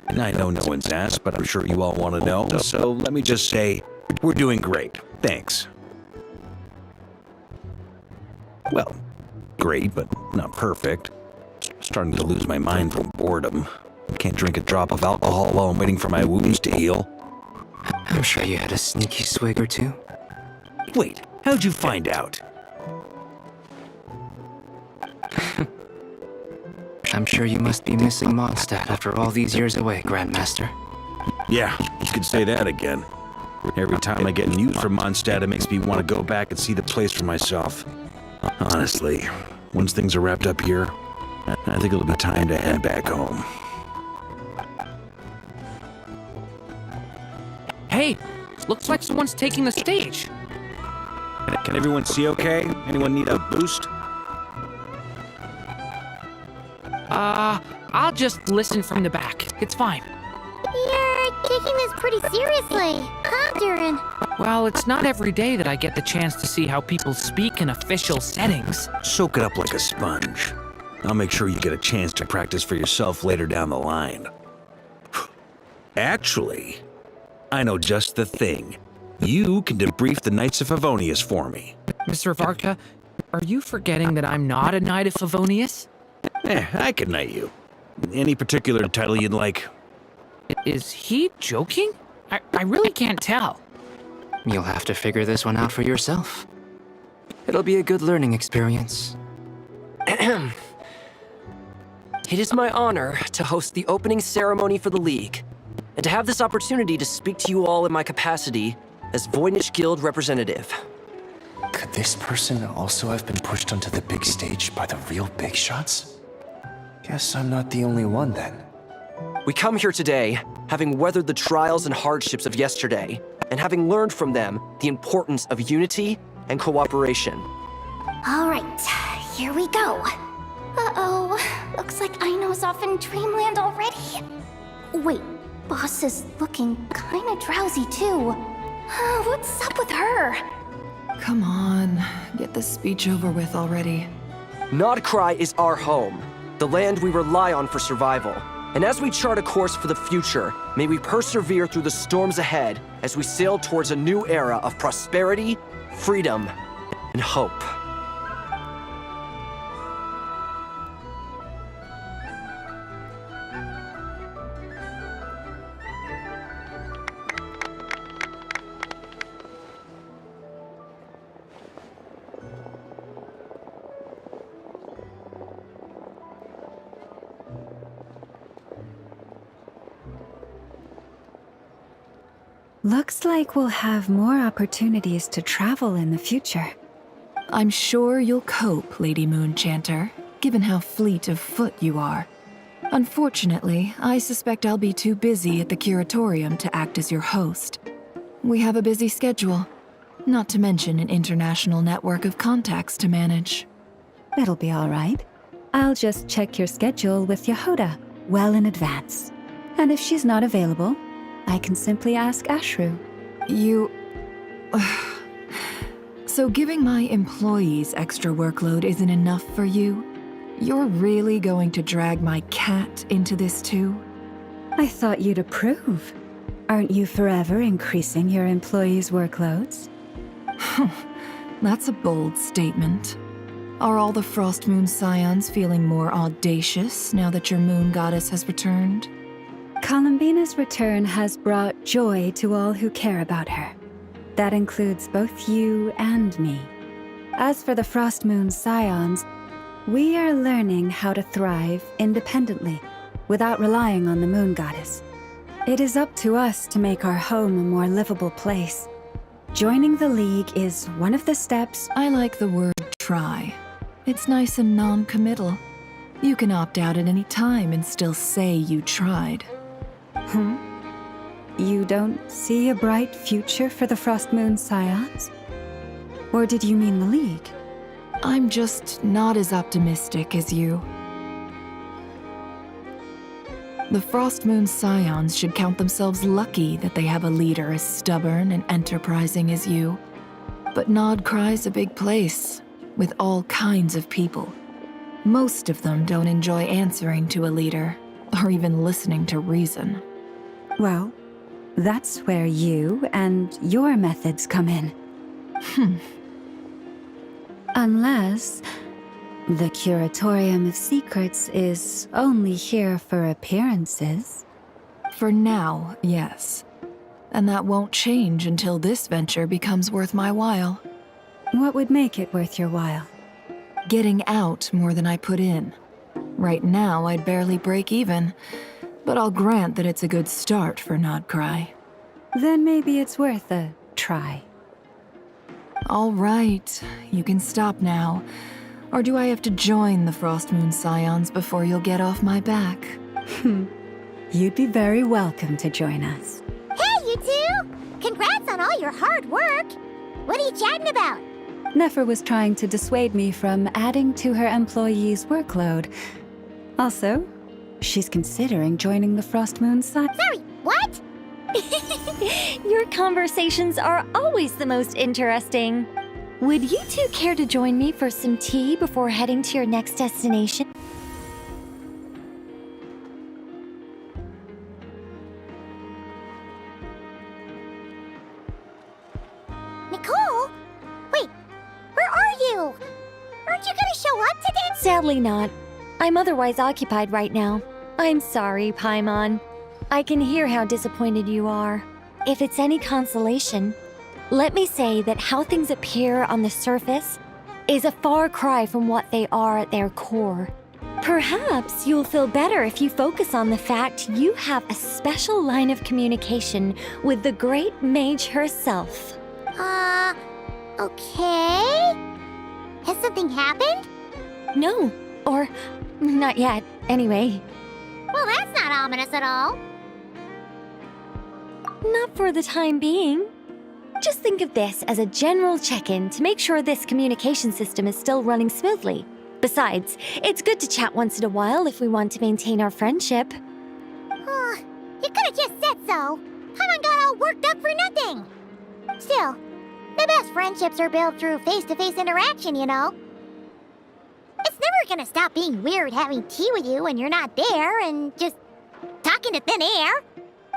And I know no one's asked, but I'm sure you all want to know, so let me just say, we're doing great. Thanks. Well, great, but not perfect. Starting to lose my mind from boredom. Can't drink a drop of alcohol while I'm waiting for my wounds to heal. I'm sure you had a sneaky swig or two. Wait, how'd you find out? I'm sure you must be missing Mondstadt after all these years away, Grandmaster. Yeah, you could say that again. Every time I get news from Mondstadt, it makes me want to go back and see the place for myself. Honestly, once things are wrapped up here, I think it'll be time to head back home. Hey, looks like someone's taking the stage. Can everyone see okay? Anyone need a boost? I'll just listen from the back. It's fine. You're taking this pretty seriously, huh, Durin? Well, it's not every day that I get the chance to see how people speak in official settings. Soak it up like a sponge. I'll make sure you get a chance to practice for yourself later down the line. Actually, I know just the thing. You can debrief the Knights of Favonius for me. Mr. Varka, are you forgetting that I'm not a Knight of Favonius? I can knight you. Any particular title you'd like? Is he joking? I really can't tell. You'll have to figure this one out for yourself. It'll be a good learning experience. It is my honor to host the opening ceremony for the League, and to have this opportunity to speak to you all in my capacity as Voynich Guild representative. Could this person also have been pushed onto the big stage by the real big shots? Guess I'm not the only one then. We come here today, having weathered the trials and hardships of yesterday, and having learned from them the importance of unity and cooperation. All right, here we go. Uh-oh, looks like Aino's off in Dreamland already. Wait, Boss is looking kinda drowsy too. What's up with her? Come on, get this speech over with already. Nod-krai is our home, the land we rely on for survival. And as we chart a course for the future, may we persevere through the storms ahead as we sail towards a new era of prosperity, freedom, and hope. Looks like we'll have more opportunities to travel in the future. I'm sure you'll cope, Lady Moonchanter, given how fleet of foot you are. Unfortunately, I suspect I'll be too busy at the curatorium to act as your host. We have a busy schedule, not to mention an international network of contacts to manage. It'll be all right. I'll just check your schedule with Yehuda well in advance. And if she's not available, I can simply ask Ashru. So giving my employees extra workload isn't enough for you? You're really going to drag my cat into this too? I thought you'd approve. Aren't you forever increasing your employees' workloads? That's a bold statement. Are all the Frost Moon Scions feeling more audacious now that your moon goddess has returned? Columbina's return has brought joy to all who care about her. That includes both you and me. As for the Frost Moon Scions, we are learning how to thrive independently, without relying on the moon goddess. It is up to us to make our home a more livable place. Joining the League is one of the steps. I like the word try. It's nice and non-committal. You can opt out at any time and still say you tried. You don't see a bright future for the Frost Moon Scions? Or did you mean the League? I'm just not as optimistic as you. The Frost Moon Scions should count themselves lucky that they have a leader as stubborn and enterprising as you. But Nod-Krai's a big place, with all kinds of people. Most of them don't enjoy answering to a leader, or even listening to reason. Well, that's where you and your methods come in. Unless the Curatorium of Secrets is only here for appearances. For now, yes. And that won't change until this venture becomes worth my while. What would make it worth your while? Getting out more than I put in. Right now, I'd barely break even, but I'll grant that it's a good start for Nod Kai. Then maybe it's worth a try. All right, you can stop now. Or do I have to join the Frost Moon Scions before you'll get off my back? You'd be very welcome to join us. Hey, you two! Congrats on all your hard work! What are you chatting about? Nefer was trying to dissuade me from adding to her employees' workload. Also, she's considering joining the Frost Moon Scions. Sorry, what? Your conversations are always the most interesting. Would you two care to join me for some tea before heading to your next destination? Nicole? Wait, where are you? Aren't you gonna show up today? Sadly not. I'm otherwise occupied right now. I'm sorry, Paimon. I can hear how disappointed you are. If it's any consolation, let me say that how things appear on the surface is a far cry from what they are at their core. Perhaps you'll feel better if you focus on the fact you have a special line of communication with the great mage herself. Okay? Has something happened? No, or not yet, anyway. Well, that's not ominous at all. Not for the time being. Just think of this as a general check-in to make sure this communication system is still running smoothly. Besides, it's good to chat once in a while if we want to maintain our friendship. You could have just said so. Paimon got all worked up for nothing. Still, the best friendships are built through face-to-face interaction, you know. It's never gonna stop being weird having tea with you when you're not there and just talking to thin air.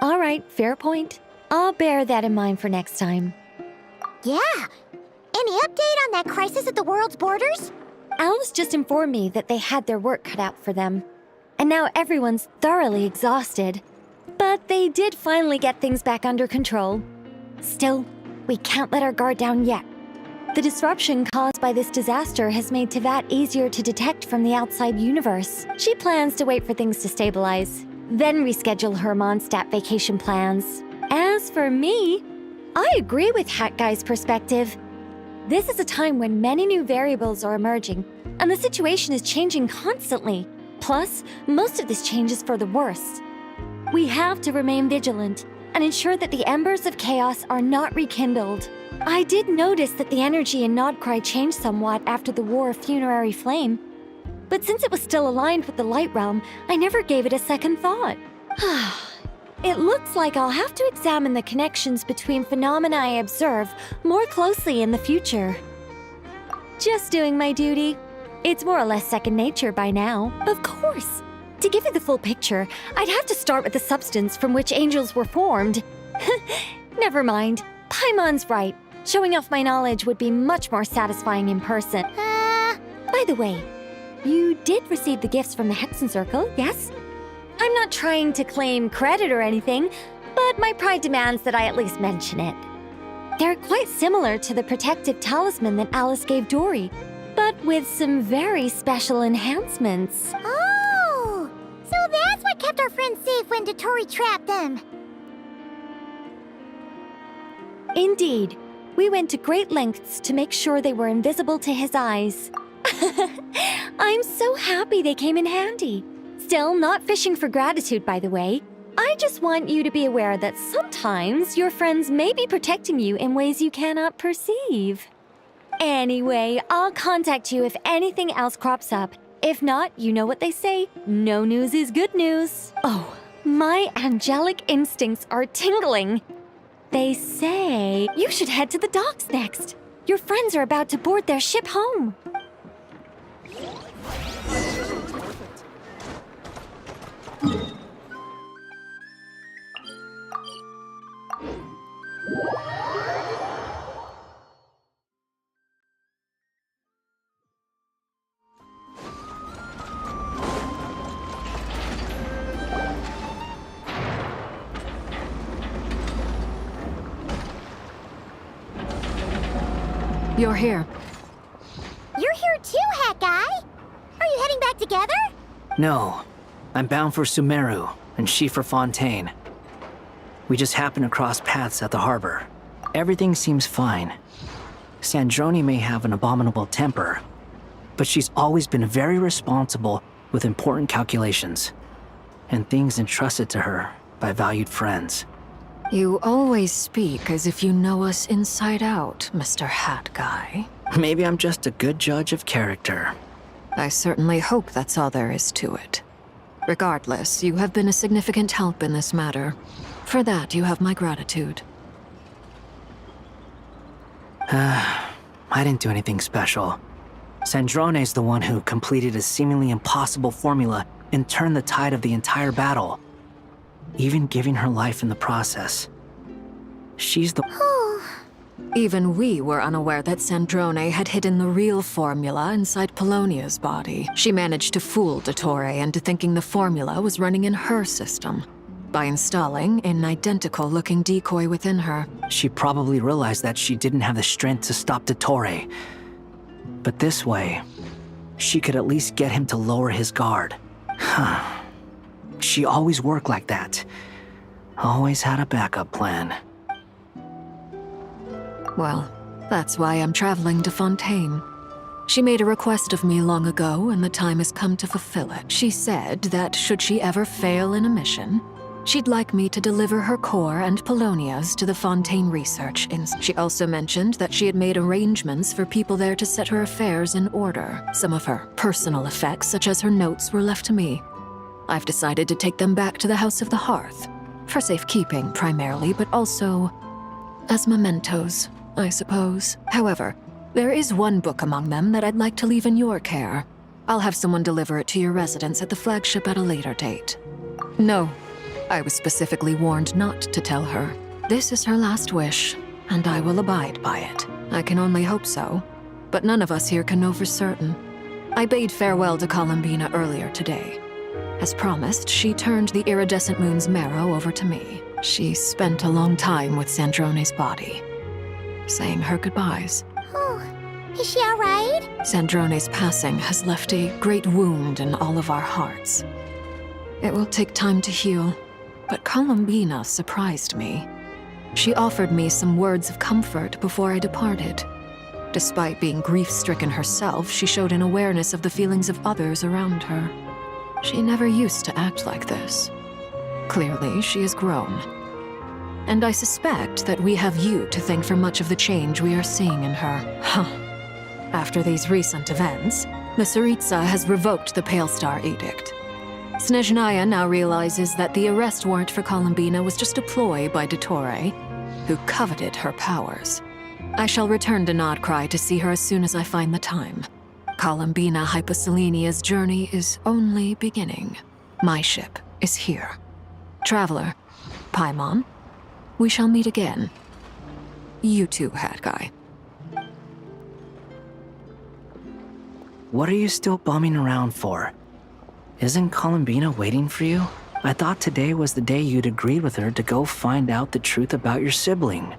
All right, fair point. I'll bear that in mind for next time. Yeah. Any update on that crisis at the world's borders? Alice just informed me that they had their work cut out for them. And now everyone's thoroughly exhausted. But they did finally get things back under control. Still, we can't let our guard down yet. The disruption caused by this disaster has made Teyvat easier to detect from the outside universe. She plans to wait for things to stabilize, then reschedule her Mondstadt vacation plans. As for me, I agree with Hat Guy's perspective. This is a time when many new variables are emerging, and the situation is changing constantly. Plus, most of this change is for the worse. We have to remain vigilant and ensure that the embers of chaos are not rekindled. I did notice that the energy in Nod Krai changed somewhat after the War of Funerary Flame, but since it was still aligned with the Light Realm, I never gave it a second thought. It looks like I'll have to examine the connections between phenomena I observe more closely in the future. Just doing my duty. It's more or less second nature by now. Of course. To give you the full picture, I'd have to start with the substance from which angels were formed. Never mind. Paimon's right. Showing off my knowledge would be much more satisfying in person. By the way, you did receive the gifts from the Hexen Circle, yes? I'm not trying to claim credit or anything, but my pride demands that I at least mention it. They're quite similar to the protective talisman that Alice gave Dory, but with some very special enhancements. Oh! So that's what kept our friends safe when dottore trapped them. Indeed. We went to great lengths to make sure they were invisible to his eyes. I'm so happy they came in handy. Still, not fishing for gratitude, by the way. I just want you to be aware that sometimes your friends may be protecting you in ways you cannot perceive. Anyway, I'll contact you if anything else crops up. If not, you know what they say, no news is good news. Oh, my angelic instincts are tingling. They say you should head to the docks next. Your friends are about to board their ship home. Perfect. you're here. You're here too, Hat Guy. Are you heading back together? No. I'm bound for Sumeru, and she for Fontaine. We just happened to cross paths at the harbor. Everything seems fine. Sandrone may have an abominable temper, but she's always been very responsible with important calculations, and things entrusted to her by valued friends. You always speak as if you know us inside out, Mr. Hat Guy. Maybe I'm just a good judge of character. I certainly hope that's all there is to it. Regardless, you have been a significant help in this matter. For that, you have my gratitude. I didn't do anything special. Sandrone's the one who completed a seemingly impossible formula and turned the tide of the entire battle, even giving her life in the process. She's the... Even we were unaware that Sandrone had hidden the real formula inside Polonia's body. She managed to fool dottore into thinking the formula was running in her system by installing an identical-looking decoy within her. She probably realized that she didn't have the strength to stop dottore. But this way, she could at least get him to lower his guard. She always worked like that. Always had a backup plan. Well, that's why I'm traveling to Fontaine. She made a request of me long ago, and the time has come to fulfill it. She said that should she ever fail in a mission, she'd like me to deliver her core and Polonia's to the Fontaine Research Institute. She also mentioned that she had made arrangements for people there to set her affairs in order. Some of her personal effects, such as her notes, were left to me. I've decided to take them back to the House of the Hearth, for safekeeping primarily, but also as mementos, I suppose. However, there is one book among them that I'd like to leave in your care. I'll have someone deliver it to your residence at the flagship at a later date. No, I was specifically warned not to tell her. This is her last wish, and I will abide by it. I can only hope so, but none of us here can know for certain. I bade farewell to Columbina earlier today. As promised, she turned the iridescent moon's marrow over to me. She spent a long time with Sandrone's body, saying her goodbyes. Oh, is she all right? Sandrone's passing has left a great wound in all of our hearts. It will take time to heal, but Columbina surprised me. She offered me some words of comfort before I departed. Despite being grief-stricken herself, she showed an awareness of the feelings of others around her. She never used to act like this. Clearly, she has grown. And I suspect that we have you to thank for much of the change we are seeing in her. After these recent events, the Tsaritsa has revoked the Pale Star Edict. Snezhnaya now realizes that the arrest warrant for Columbina was just a ploy by dottore, who coveted her powers. I shall return to Nod-Krai to see her as soon as I find the time. Columbina Hyposelenia's journey is only beginning. My ship is here. Traveler, Paimon, we shall meet again. You too, Hat Guy. What are you still bumming around for? Isn't Columbina waiting for you? I thought today was the day you'd agreed with her to go find out the truth about your sibling.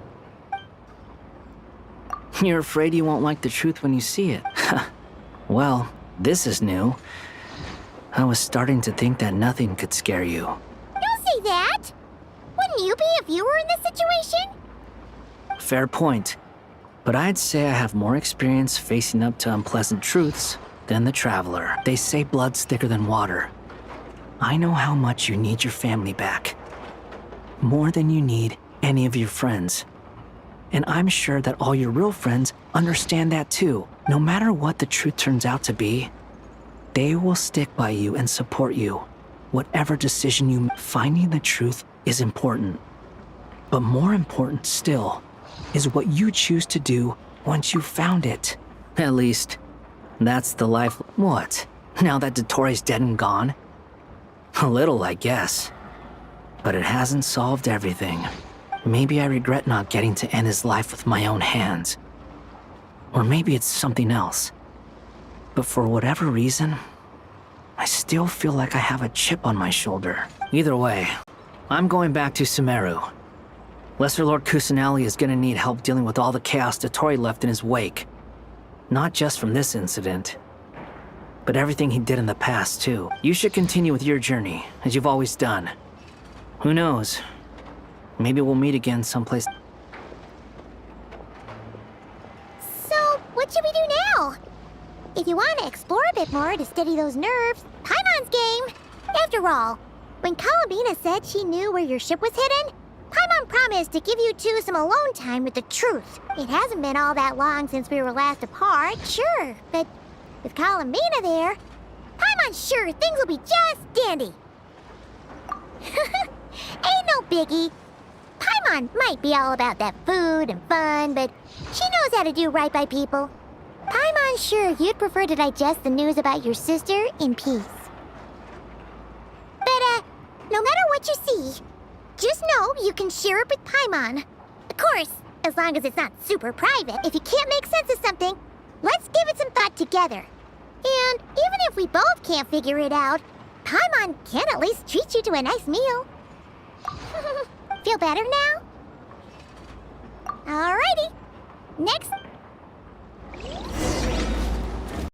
You're afraid you won't like the truth when you see it. Well, this is new. I was starting to think that nothing could scare you. Don't say that! Wouldn't you be if you were in this situation? Fair point. But I'd say I have more experience facing up to unpleasant truths than the Traveler. They say blood's thicker than water. I know how much you need your family back. More than you need any of your friends. And I'm sure that all your real friends understand that too. No matter what the truth turns out to be, they will stick by you and support you. Whatever decision you make, finding the truth is important. But more important still is what you choose to do once you've found it. At least, that's the life. What? Now that dottore's dead and gone? A little, I guess. But it hasn't solved everything. Maybe I regret not getting to end his life with my own hands. Or maybe it's something else. But for whatever reason, I still feel like I have a chip on my shoulder. Either way, I'm going back to Sumeru. Lesser Lord Kusanali is gonna need help dealing with all the chaos dottore left in his wake. Not just from this incident, but everything he did in the past, too. You should continue with your journey, as you've always done. Who knows? Maybe we'll meet again someplace. So, what should we do now? If you want to explore a bit more to steady those nerves, Paimon's game. After all, when Columbina said she knew where your ship was hidden, Paimon promised to give you two some alone time with the truth. It hasn't been all that long since we were last apart, sure, but with Columbina there, Paimon's sure things will be just dandy. Ain't no biggie. Paimon might be all about that food and fun, but she knows how to do right by people. Paimon's sure you'd prefer to digest the news about your sister in peace. But, no matter what you see, just know you can share it with Paimon. Of course, as long as it's not super private. If you can't make sense of something, let's give it some thought together. And even if we both can't figure it out, Paimon can at least treat you to a nice meal. Feel better now? Alrighty. Next